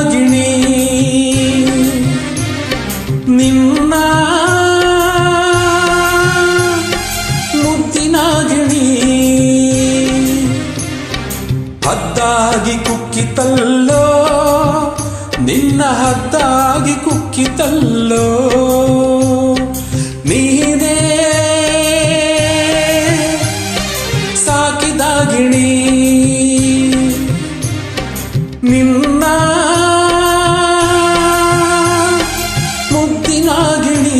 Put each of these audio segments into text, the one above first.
ಮುತ್ತಿನಾಗಿಣಿ ನಿನ್ನ ಮುತ್ತಿನಾಗಿಣಿ ಹದ್ದಾಗಿ ಕುಕ್ಕಿತಲ್ಲೋ ನಿನ್ನ ಹದ್ದಾಗಿ ಕುಕ್ಕಿತಲ್ಲೋ ನೀನೇ ಸಾಕಿದಾಗಿಣಿ ನಿನ್ನ ಮುತ್ತಿನಾಗಿಣಿ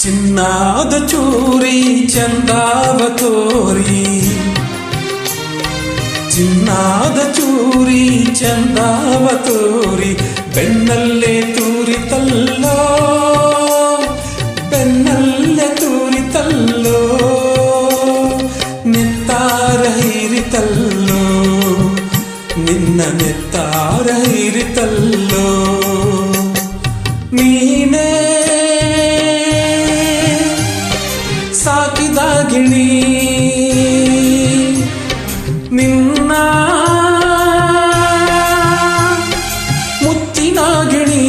ಚಿನ್ನಾದ ಚೂರಿ ಚಂದಾವ ತೋರಿ ಚಿನ್ನಾದ ಚೂರಿ ಚಂದಾವ ತೋರಿ ಬೆನ್ನಲ್ಲೇ ತೂರಿತಲ್ಲೋ ಬೆನ್ನಲ್ಲೇ ತೂರಿತಲ್ಲೋ ನೆತ್ತಾರ ಹೀರಿತಲ್ಲೋ ನಿನ್ನ ನೆತ್ತಾರ ಹೀರಿತಲ್ಲೋ ನೀನೇ ಸಾಕಿದಾಗಿಣಿ ನಿನ್ನ ಮುತ್ತಿನಾಗಿಣಿ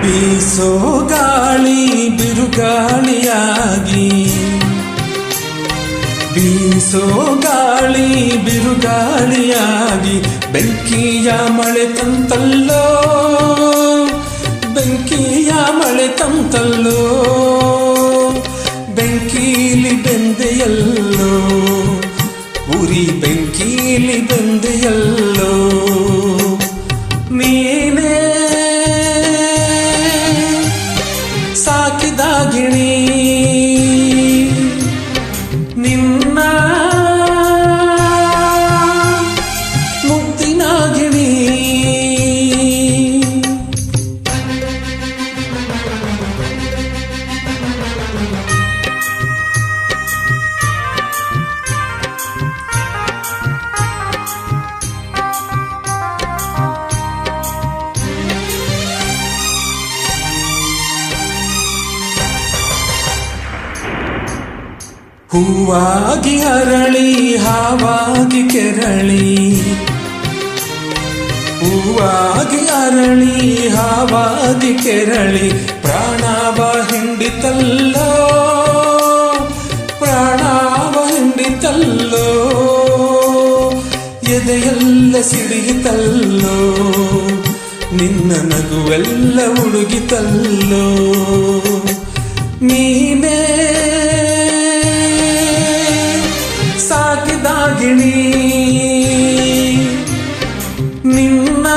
ಬೀಸೋ ಗಾಳಿ ಬಿರುಗಾಳಿಯಾಗಿ ಬೀಸೋ ಗಾಳಿ ಬಿರುಗಾಳಿಯಾಗಿ ಬೆಂಕಿಯ ಮಳೆ ತಂತಲ್ಲೋ ಬೆಂಕಿಯ ಮಳೆ ತಂತಲ್ಲೋ ಬೆಂಕೀಲಿ ಬೆಂದೆಯಲ್ಲೋ ಉರಿ ಬೆಂಕೀಲಿ ಬೆಂದೆಯಲ್ಲೋ ನೀನೇ ಸಾಕಿದಾಗಿಣಿ ನಿನ್ನ ಮುತ್ತಿನಾಗಿಣಿ ಹೂವಾಗಿ ಅರಳಿ ಹಾವಾಗಿ ಕೆರಳಿ ಹೂವಾಗಿ ಅರಳಿ ಹಾವಾಗಿ ಕೆರಳಿ ಪ್ರಾಣವ ಹಿಂಡಿತಲ್ಲೋ ಪ್ರಾಣವ ಹಿಂಡಿತಲ್ಲೋ ಎದೆಯೆಲ್ಲ ಸಿಡಿಯಿತಲ್ಲೋ ನಿನ್ನ ನಗುವೆಲ್ಲ ಉಡುಗಿತಲ್ಲೋ ನೀನೇ ಸಾಕಿದಾಗಿಣಿ ನಿನ್ನ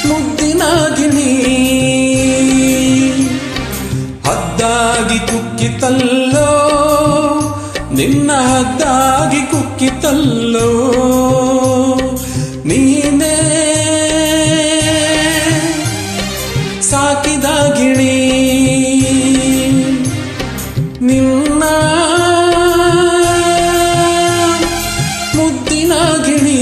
ಮುತ್ತಿನಾಗಿಣಿ ಹದ್ದಾಗಿ ಕುಕ್ಕಿತಲ್ಲೋ ನಿನ್ನ ಹದ್ದಾಗಿ ಕುಕ್ಕಿತಲ್ಲೋ ನೀನೇ ಸಾಕಿದಾಗಿಣಿ ನಿನ್ನ ಮುತ್ತಿನಾಗಿಣಿ